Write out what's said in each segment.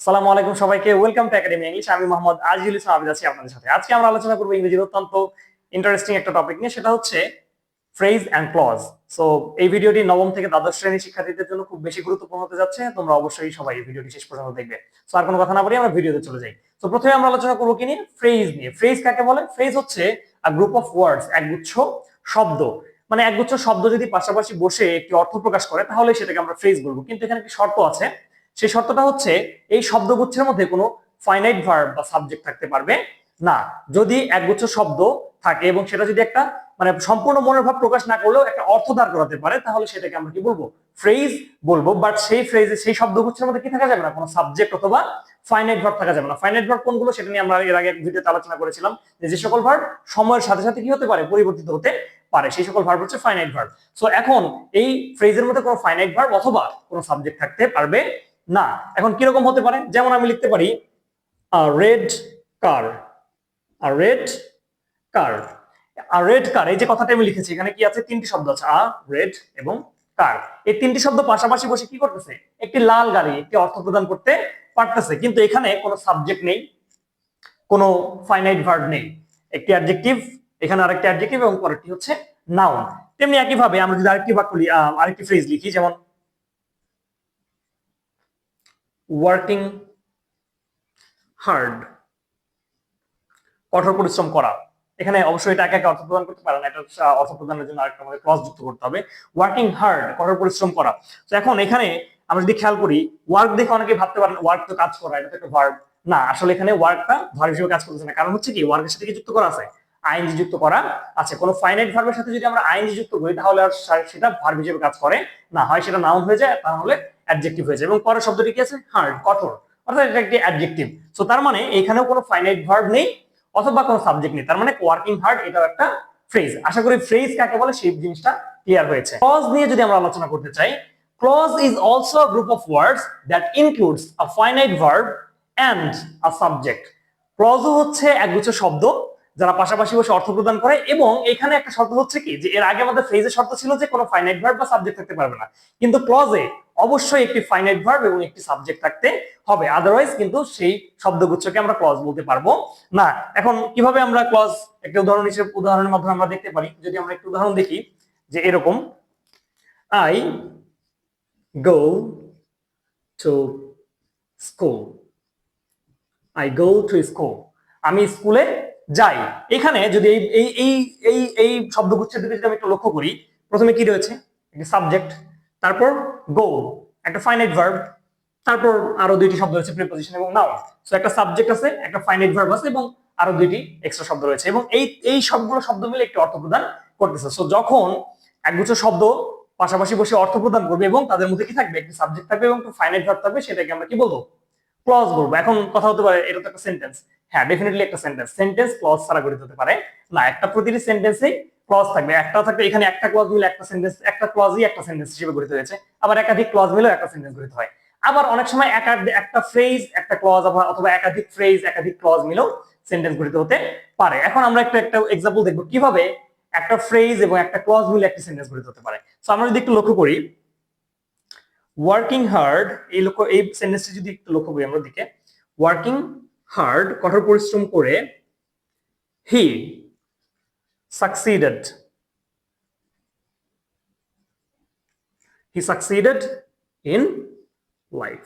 আসসালামু আলাইকুম সবাইকে, ওয়েলকাম টু একাডেমি ইংলিশ। আমি মোহাম্মদ আজিজুল ইসলাম আবিদ আছি আপনাদের সাথে। আজকে আমরা আলোচনা করবো ইংরেজির অত্যন্ত ইন্টারেস্টিং একটা টপিক নিয়ে, সেটা হচ্ছে ফ্রেজ অ্যান্ড ক্লজ। সো এই ভিডিওটি নবম থেকে দ্বাদশ শ্রেণীর শিক্ষার্থীদের জন্য খুব বেশি গুরুত্বপূর্ণ হতে যাচ্ছে। তোমরা অবশ্যই সবাই এই ভিডিওটি শেষ পর্যন্ত দেখবে। সো আর কোনো কথা না বলি আমরা ভিডিওতে চলে যাই। তো প্রথমে আমরা আলোচনা করবো কি নিয়ে? ফ্রেজ নিয়ে। ফ্রেজ কাকে বলে? ফ্রেজ হচ্ছে আ গ্রুপ অফ ওয়ার্ডস, একগুচ্ছ শব্দ। মানে একগুচ্ছ শব্দ যদি পাশাপাশি বসে একটি অর্থ প্রকাশ করে তাহলে সেটাকে আমরা ফ্রেজ বলবো। কিন্তু এখানে একটি শর্ত আছে। সেই শর্তটা হচ্ছে এই শব্দগুচ্ছের মধ্যে কোনো ফাইনাইট ভার্ব বা সাবজেক্ট থাকতে পারবে না। যদি একগুচ্ছ শব্দ থাকে এবং সেটা যদি একটা মানে সম্পূর্ণ মনের ভাব প্রকাশ না করলেও একটা অর্থ দাঁড় করাতে পারে, তাহলে সেটাকে আমরা কি বলবো? ফ্রেজ বলবো। বাট সেই ফ্রেজে, সেই শব্দগুচ্ছের মধ্যে কি থাকা যাবে না? কোনো সাবজেক্ট অথবা ফাইনাইট ভার্ব থাকা যাবে না। ফাইনাইট ভার্ব কোনগুলো সেটা নিয়ে আমরা এর আগে এক ভিডিওতে আলোচনা করেছিলাম, যে সকল ভার্ব সময়ের সাথে সাথে কি হতে পারে? পরিবর্তিত হতে পারে, সেই সকল ভার্ব হচ্ছে ফাইনাইট ভার্ব। সো এখন এই ফ্রেজের মধ্যে কোনো ফাইনাইট ভার্ব অথবা কোনো সাবজেক্ট থাকতে পারবে না। এখন কিরকম হতে পারে? যেমন আমি লিখতে পারি রেড কার, রেড কার, রেড কার। এই যে কথাটা আমি লিখেছি, এখানে কি আছে? তিনটি শব্দ আছে, রেড এবং কার। এই তিনটি শব্দ পাশাপাশি বসে কি করতেছে? একটি লাল গাড়ি, একটি অর্থ প্রদান করতে পারতেছে। কিন্তু এখানে কোনো সাবজেক্ট নেই, কোনো ফাইনাইট ভার্ব নেই। একটি অ্যাডজেক্টিভ, এখানে আরেকটি অ্যাডজেক্টিভ এবং পরেরটি হচ্ছে নাউন। তেমনি একই ভাবে আমরা যদি আরেকটি বাক্য আরেকটি ফ্রেজ লিখি, যেমন ওয়ার্কিং হার্ড, কঠোর পরিশ্রম করা। এখানে অবশ্যই এটা একা একা অর্থ প্রদান করতে পারে না, এটা অর্থ প্রদানের জন্য আরেকটা আমাদের ক্লজ যুক্ত করতে হবে। ওয়ার্কিং হার্ড, কঠোর পরিশ্রম করা। তো এখন এখানে আমরা যদি খেয়াল করি, ওয়ার্ক দেখে অনেকে ভাবতে পারেন ওয়ার্ক তো কাজ করা, এটা তো একটা ভার্ব। না, আসলে এখানে ওয়ার্কটা ভার্ব হিসেবে কাজ করতেছে না। কারণ হচ্ছে কি, ওয়ার্কের সাথে কি যুক্ত করা আছে? আইএনজি যুক্ত করা আছে। কোনো ফাইনাইট ভার্বের সাথে যদি আমরা আইএনজি যুক্ত করি তাহলে আর সেটা ভার্ব হিসেবে কাজ করে না, হয় সেটা নাউন হয়ে যায়, তাহলে অ্যাডজেক্টিভ হয়ে যায়। এবং পরের শব্দটি কি আছে? হার্ড, কঠোর, অর্থাৎ এটা একটি অ্যাডজেক্টিভ। সো তার মানে এখানেও কোনো ফাইনাইট ভার্ব নেই অথবা কোনো সাবজেক্ট নেই। তার মানে ওয়ার্কিং হার্ড এটাও একটা ফ্রেজ। আশা করি ফ্রেজ কাকে বলে সেই জিনিসটা ক্লিয়ার হয়েছে। ক্লজ নিয়ে যদি আমরা আলোচনা করতে চাই, clause is also a group of words that includes a finite verb and a subject. ক্লজও হচ্ছে একগুচ্ছ শব্দ যারা পাশাপাশি বসে অর্থ প্রদান করে, এবং এখানে একটা শর্ত হচ্ছে কি, যে এর আগে আমাদের ফ্রেজের শর্ত ছিল যে কোনো ফাইনাইট ভার্ব বা সাবজেক্ট থাকতে পারবে না, কিন্তু ক্লজে অবশ্যই একটি ফাইনাইট ভার্ব এবং একটি সাবজেক্ট থাকতে হবে, আদারওয়াইজ কিন্তু সেই শব্দগুচ্ছকে আমরা ক্লজ বলতে পারবো না। এখন কিভাবে আমরা ক্লজ একটা উদাহরণ হিসেবে, উদাহরণের মাধ্যমে আমরা দেখতে পারি। যদি আমরা একটু উদাহরণ দেখি, যে এরকম I go to school, I go to school, আমি স্কুলে যাই। এখানে যদি এই এই এই এই এই শব্দগুচ্ছের দিকে যদি আমি একটু লক্ষ্য করি, প্রথমে কি রয়েছে? একটি সাবজেক্ট, তারপর গো একটা ফাইনাইট ভার্ব, তারপর আরো দুইটি শব্দ রয়েছে, প্রিপজিশন এবং নাউন। সো একটা সাবজেক্ট আছে, একটা ফাইনাইট ভার্ব আছে এবং আরো দুইটি এক্সট্রা শব্দ রয়েছে, এবং এই এই সবগুলো শব্দ মিলে একটি অর্থ প্রদান করতেছে। সো যখন একগুচ্ছ শব্দ পাশাপাশি বসে অর্থ প্রদান করবে এবং তাদের মধ্যে কি থাকবে? একটি সাবজেক্ট থাকবে এবং একটা ফাইনাইট ভার্ব থাকবে, সেটাকে আমরা কি বলবো? ক্লজ বলবো। এখন কথা হতে পারে এটা তো একটা সেন্টেন্স। হ্যাঁ, ডেফিনেটলি একটা সেন্টেন্স। সেন্টেন্স ক্লজ ছাড়া গঠিত হতে পারে না। একটা প্রতিটি সেন্টেন্সেই ক্লজ থাকবে, একটা থাকবে। এখানে একটা ক্লজ মিলে একটা সেন্টেন্স, একটা ক্লজই একটা সেন্টেন্স হিসেবে গঠিত হয়েছে। আবার একাধিক ক্লজ মিলেও একটা সেন্টেন্স গঠিত হয়। আবার অনেক সময় একটা ফ্রেজ একটা ক্লজ, অথবা একাধিক ফ্রেজ একাধিক ক্লজ মিলেও সেন্টেন্স গঠিত হতে পারে। এখন আমরা একটা এক্সাম্পল দেখবো কিভাবে একটা ফ্রেজ এবং একটা ক্লজ মিলে একটা সেন্টেন্স গঠিত হতে পারে। সো আমরা যদি একটু লক্ষ্য করি, ওয়ার্কিং হার্ড, এই সেন্টেন্সটি যদি একটু লক্ষ্য করি আমরা দিকে, ওয়ার্কিং হার্ড, কঠোর পরিশ্রম করে, হি succeeded, he succeeded in life.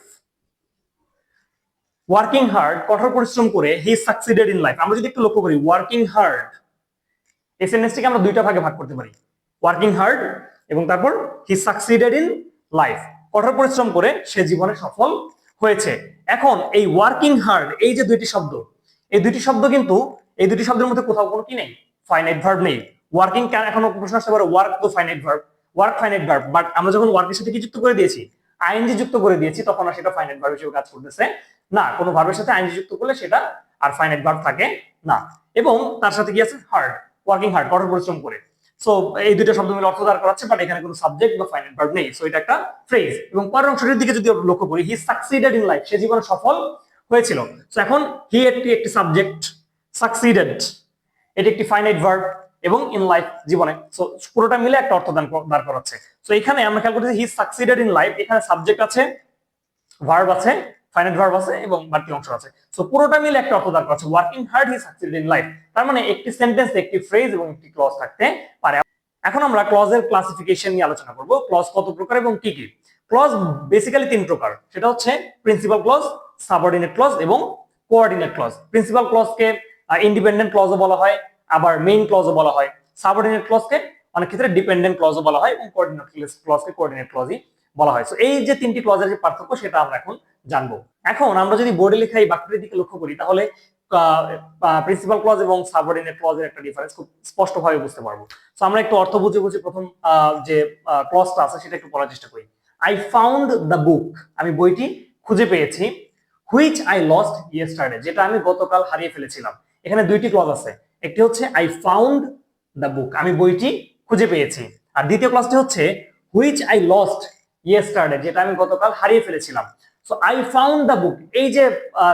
Working hard, কঠোর পরিশ্রম করে, হি সাকসিডেড ইন লাইফ। আমরা যদি একটু লক্ষ্য করি, ওয়ার্কিং হার্ড এই সেন্টেন্সটিকে আমরা দুইটা ভাগে ভাগ করতে পারি, ওয়ার্কিং হার্ড এবং তারপর হি সাকসিডেড ইন লাইফ, কঠোর পরিশ্রম করে সে জীবনে সফল হয়েছে। এখন এই ওয়ার্কিং হার্ড, এই যে দুইটি শব্দ, এই দুইটি শব্দ কিন্তু এই দুটি শব্দের মধ্যে কোথাও কোনো কি নেই? ফাইনাইট ভার্ব নেই। ওয়ার্কিং, এখন প্রশ্ন আসতে পারে ওয়ার্ক তো finite verb, work finite verb, but আমরা যখন ওয়ার্কের সাথে কি যুক্ত করে দিয়েছি? আইএনজি যুক্ত করে দিয়েছি, তখন আর সেটা ফাইনাইট ভার্ব হিসেবে কাজ করতেছে না। কোনো ভার্বের সাথে আইএনজি যুক্ত করলে সেটা আর ফাইনাইট ভার্ব থাকে না। এবং তার সাথে কি আছে? হার্ড, ওয়ার্কিং হার্ড, কঠোর পরিশ্রম করে। সো এই দুইটা শব্দ মিলে অর্থ দাঁড় করাচ্ছে, বাট এখানে কোনো সাবজেক্ট বা ফাইনাইট ভার্ব নেই। সো এটা একটা ফ্রেজ। এবং পরের অংশটির দিকে যদি লক্ষ্য করি, হি সাকসিডেড ইন লাইফ, সে জীবনে সফল হয়েছিল। সো এখন হি একটি সাবজেক্ট, সাকসিডেড এটি একটি ফাইনাইট ভার্ব, এবং ইন লাইফ জীবনে। সো পুরোটা মিলে একটা অর্থ দাঁড় করাচ্ছে। সো এখানে আমরা খেয়াল করতেছি হি সাকসিডেড ইন লাইফ, এখানে সাবজেক্ট আছে, ভার্ব আছে, ফাইনাইট ভার্ব আছে এবং বাড়তি অংশ আছে। সো পুরোটা মিলে একটা অর্থ দাঁড় করাচ্ছে, working hard he succeeded in life. তার মানে একটি সেন্টেন্স, একটি ফ্রেজ এবং একটি ক্লজ থাকতে পারে। এখন আমরা ক্লজের ক্লাসিফিকেশন নিয়ে আলোচনা করব। ক্লজ কত প্রকার এবং কি কি? ক্লজ বেসিক্যালি 3 প্রকার, সেটা হচ্ছে প্রিন্সিপাল ক্লজ, সাবঅর্ডিনেট ক্লজ এবং কোঅর্ডিনেট ক্লজ। প্রিন্সিপাল ক্লজকে ইন্ডিপেন্ডেন্ট ক্লজও বলা হয়, আবার মেইন ক্লজও বলা হয়। সাবঅর্ডিনেট ক্লজকে অনেক ক্ষেত্রে ডিপেন্ডেন্ট ক্লজও বলা হয় এবং কোঅর্ডিনেট ক্লজকে কোঅর্ডিনেট ক্লজই বলা হয়। সো এই যে 3টি ক্লজের যে পার্থক্য সেটা আমরা এখন জানবো। এখন আমরা যদি বোর্ডে লেখা এই বাক্যটির দিকে লক্ষ্য করি তাহলে প্রিন্সিপাল ক্লজ এবং সাবঅর্ডিনেট ক্লজের একটা ডিফারেন্স খুব স্পষ্টভাবে বুঝতে পারবো। সো আমরা একটু অর্থ বুঝে বুঝে প্রথম যে ক্লজটা আছে সেটা একটু পড়ার চেষ্টা করি। আই ফাউন্ড দ্য বুক, আমি বইটি খুঁজে পেয়েছি। হুইচ আই লস্ট ইয়েস্টারডে, যেটা আমি গতকাল হারিয়ে ফেলেছিলাম। এখানে 2টি ক্লজ আছে, একটি হচ্ছে আই ফাউন্ড দ্য বুক, আমি বইটি খুঁজে পেয়েছি, আর দ্বিতীয় ক্লজটি হচ্ছে হুইচ আই লস্ট ইয়েস্টারডে, যেটা আমি গতকাল হারিয়ে ফেলেছিলাম। So I found the book, এই যে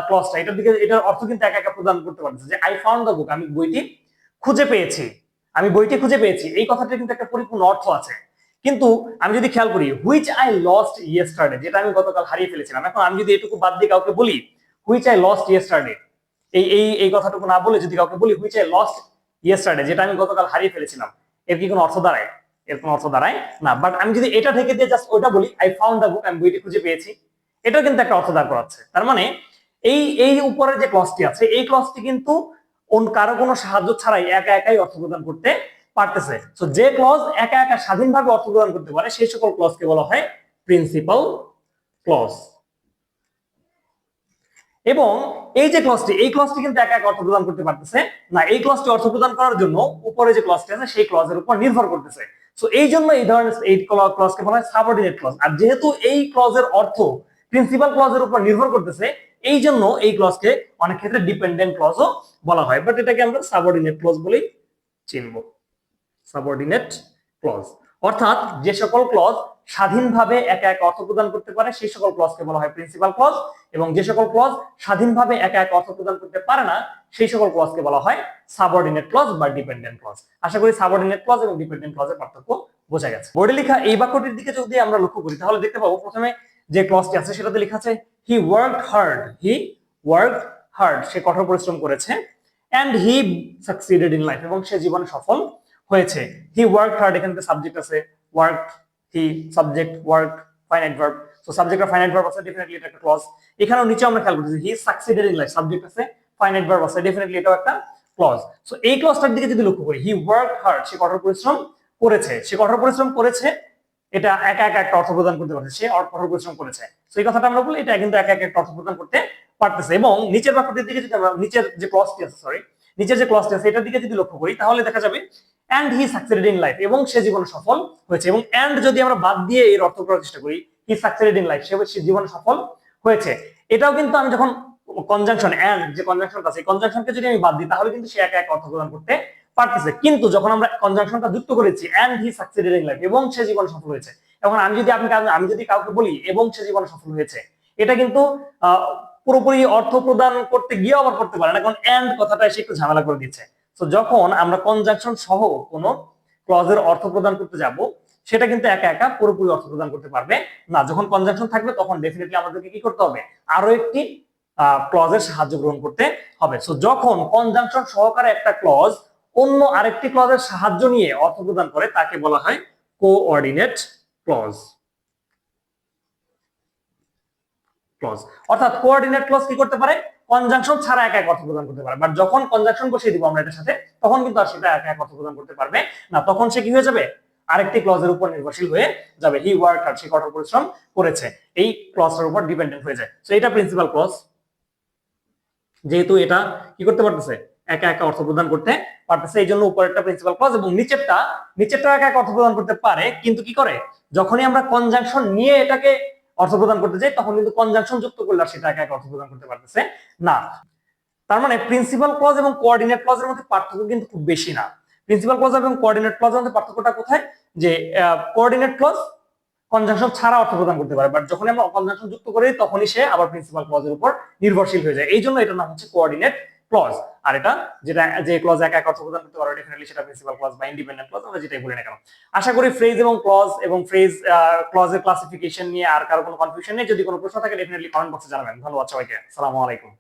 ক্লজটা, এটার দিকে এটার অর্থ কিন্তু একা একা প্রদান করতে পারতেছে যে আই ফাউন্ড দ্য বুক, আমি বইটি খুঁজে পেয়েছি, আমি বইটি খুঁজে পেয়েছি, এই কথাটার কিন্তু একটা পরিপূর্ণ অর্থ আছে। কিন্তু আমি যদি খেয়াল করি হুইচ আই লস্ট ইয়েস্টারডে, যেটা আমি গতকাল হারিয়ে ফেলেছিলাম, এখন আমি যদি এটুকু বাদ দিয়ে কাউকে বলি হুইচ আই লস্ট ইয়েস্টারডে, এই কথাটুকু না বলে যদি কাউকে বলি হুইচ আই লস্ট ইয়েস্টারডে, যেটা আমি গতকাল হারিয়ে ফেলেছিলাম, এর কি কোনো অর্থ দাঁড়ায়? এর কোনো অর্থ দাঁড়ায় না। বাট আমি যদি এটা থেকে দিয়ে জাস্ট ওটা বলি আই ফাউন্ড দ্য বুক, আমি বইটি খুঁজে পেয়েছি, এটা কিন্তু একটা অর্থ দাঁড় করাচ্ছে। তার মানে এই উপরের যে ক্লজটি আছে এই ক্লজটি কিন্তু কারো কোনো সাহায্য ছাড়াই একা একাই অর্থ প্রদান করতে পারতেছে। সো যে ক্লজ একা একা স্বাধীনভাবে অর্থ প্রদান করতে পারে সেই সকল ক্লজকে বলা হয় প্রিন্সিপাল ক্লজ। এবং এই যে ক্লজটি, এই ক্লজটি কিন্তু একা একা অর্থ প্রদান করতে পারতেছে না, এই ক্লজটি অর্থ প্রদান করার জন্য উপরে যে ক্লজটি আছে সেই ক্লজের উপর নির্ভর করতেছে। সো এই জন্য এই ধরনের এই ক্লজকে বলা হয় সাবঅর্ডিনেট ক্লজ। আর যেহেতু এই ক্লজের অর্থ প্রিন্সিপাল ক্লজের উপর নির্ভর করতেছে, এই জন্য এই ক্লজকে অনেক ক্ষেত্রে ডিপেন্ডেন্ট ক্লজও বলা হয়, বাট এটাকে আমরা সাবঅর্ডিনেট ক্লজ বলেই চিনব। সাবঅর্ডিনেট ক্লজ অর্থাৎ যে সকল ক্লজ স্বাধীনভাবে একা একা অর্থ প্রদান করতে পারে সেই সকল ক্লজকে বলা হয় প্রিন্সিপাল ক্লজ, এবং যে সকল ক্লজ স্বাধীনভাবে একা একা অর্থ প্রদান করতে পারে না সেই সকল ক্লজকে বলা হয় সাবঅর্ডিনেট ক্লজ বা ডিপেন্ডেন্ট ক্লজ। আশা করি সাবঅর্ডিনেট ক্লজ এবং ডিপেন্ডেন্ট ক্লজের পার্থক্য বোঝা গেছে। বোর্ডে লেখা এই বাক্যটির দিকে যদি আমরা লক্ষ্য করি তাহলে দেখতে পাবো প্রথমে যে ক্লজটি আছে সেটাতে লেখা আছে he worked hard, he worked hard, সে কঠোর পরিশ্রম করেছে, and he succeeded in life, এবং সে জীবনে সফল হয়েছে। হি ওয়ার্কড হার্ড, এখানে সাবজেক্ট আছে work, he subject, work finite verb. So subject আর ফাইনাইট ভার্ব আছে, ডেফিনেটলি এটা একটা ক্লজ। এখানেও নিচে আমরা খেয়াল করতেছি he succeeded in life, subject আছে, ফাইনাইট ভার্ব আছে, ডেফিনেটলি এটাও একটা ক্লজ। সো এই ক্লজটার দিকে যদি লক্ষ্য করি হি ওয়ার্কড হার্ড, সে কঠোর পরিশ্রম করেছে, সে কঠোর পরিশ্রম করেছে, এটা একা একা একটা অর্থ প্রদান করতে পারছে, সে কঠোর পরিশ্রম করেছে। সো এই কথাটা আমরা বলি এটা কিন্তু একা একা একটা অর্থ প্রদান করতে পারতেছে। এবং নিচের বাক্যটির দিকে যদি আমরা নিচের যে ক্লজটি আছে নিচের যে ক্লজটি আছে এটার দিকে যদি লক্ষ্য করি তাহলে দেখা যাবে and he succeeded in life, এবং সে জীবনে সফল হয়েছে। এবং এন্ড যদি আমরা বাদ দিয়ে এর অর্থ করার চেষ্টা করি হি সাকসিডেড ইন লাইফ, সে জীবনে সফল হয়েছে, এটাও কিন্তু আমি যখন কনজাংশন এন্ড যে কনজাংশনটা আছে এই কনজাংশনকে যদি আমি বাদ দিই তাহলে কিন্তু সে একা একা অর্থ প্রদান করতে পারতেছে। কিন্তু যখন আমরা কনজাংশনটা যুক্ত করেছি and he succeeded in life, এবং সে জীবনে সফল হয়েছে, এখন আমি যদি কাউকে বলি এবং সে জীবনে সফল হয়েছে, এটা কিন্তু পুরোপুরি অর্থ প্রদান করতে গিয়ে আবার করতে পারে না, কারণ এন্ড কথাটা এসে একটু ঝামেলা করে দিচ্ছে। তো যখন আমরা কনজাংশন সহ কোনো ক্লজের অর্থ প্রদান করতে যাব সেটা কিন্তু একা একা পুরোপুরি অর্থ প্রদান করতে পারবে না। যখন কনজাংশন থাকবে তখন ডেফিনেটলি আমাদেরকে কি করতে হবে, আরো একটি ক্লজের সাহায্য গ্রহণ করতে হবে। সো যখন কনজাংশন সহকারে একটা ক্লজ অন্য আরেকটি ক্লজের সাহায্য নিয়ে অর্থ প্রদান করে তাকে বলা হয় কোঅর্ডিনেট ক্লজ। অর্থাৎ কোঅর্ডিনেট ক্লজ কি করতে পারে, কনজাংশন ছাড়া একা এক অর্থ প্রদান করতে পারে, বাট যখন কনজাংশন বসিয়ে দিব আমরা এটার সাথে তখন কিন্তু আর সেটা একা এক অর্থ প্রদান করতে পারবে না, তখন সে কি হয়ে যাবে, আরেকটি ক্লজের উপর নির্ভরশীল হয়ে যাবে। হি ওয়ার্কড হার্ড, সে কঠোর পরিশ্রম করেছে, এই ক্লজটার উপর ডিপেন্ডেন্ট হয়ে যায়। সো এটা প্রিন্সিপাল ক্লজ, যেহেতু এটা কি করতে পারতেছে, একা একা অর্থ প্রদান করতে পারতেছে, এই জন্য উপরেরটা প্রিন্সিপাল ক্লজ, এবং নিচেরটা একা একা অর্থ প্রদান করতে পারে, কিন্তু কি করে, যখনই আমরা কনজাংশন নিয়ে এটাকে অর্থ প্রদান করতে যাই তখন কিন্তু কনজাংশন যুক্ত করলে সেটা একা একা অর্থ প্রদান করতে পারতেছে না। তার মানে প্রিন্সিপাল ক্লজ এবং কোঅর্ডিনেট ক্লজের মধ্যে পার্থক্য কিন্তু খুব বেশি না। প্রিন্সিপাল ক্লজ এবং কোঅর্ডিনেট ক্লজের মধ্যে পার্থক্যটা কোথায়, যে কোঅর্ডিনেট ক্লজ কনজাংশন ছাড়া অর্থ প্রদান করতে পারে, বাট যখন আমরা কনজাংশন যুক্ত করি তখনই সে আবার প্রিন্সিপাল ক্লজের উপর নির্ভরশীল হয়ে যায়, এই জন্য এটার নাম হচ্ছে কোঅর্ডিনেট ক্লজ, আর এটা যেটা যে ক্লজ একা একা অর্থ প্রদান করতে পারে ডেফিনেটলি সেটা প্রিন্সিপাল ক্লজ বা ইন্ডিপেন্ডেন্ট ক্লজ, আমরা যেটাই বলি না কেন। আশা করি ফ্রেজ এবং ফ্রেজ ক্লজের ক্লাসিফিকেশন নিয়ে আর কারো কোনো কনফিউশন নেই। যদি কোনো প্রশ্ন থাকে ডেফিনেটলি কমেন্ট বক্সে জানাবেন। ধন্যবাদ সবাইকে, আসসালামু আলাইকুম।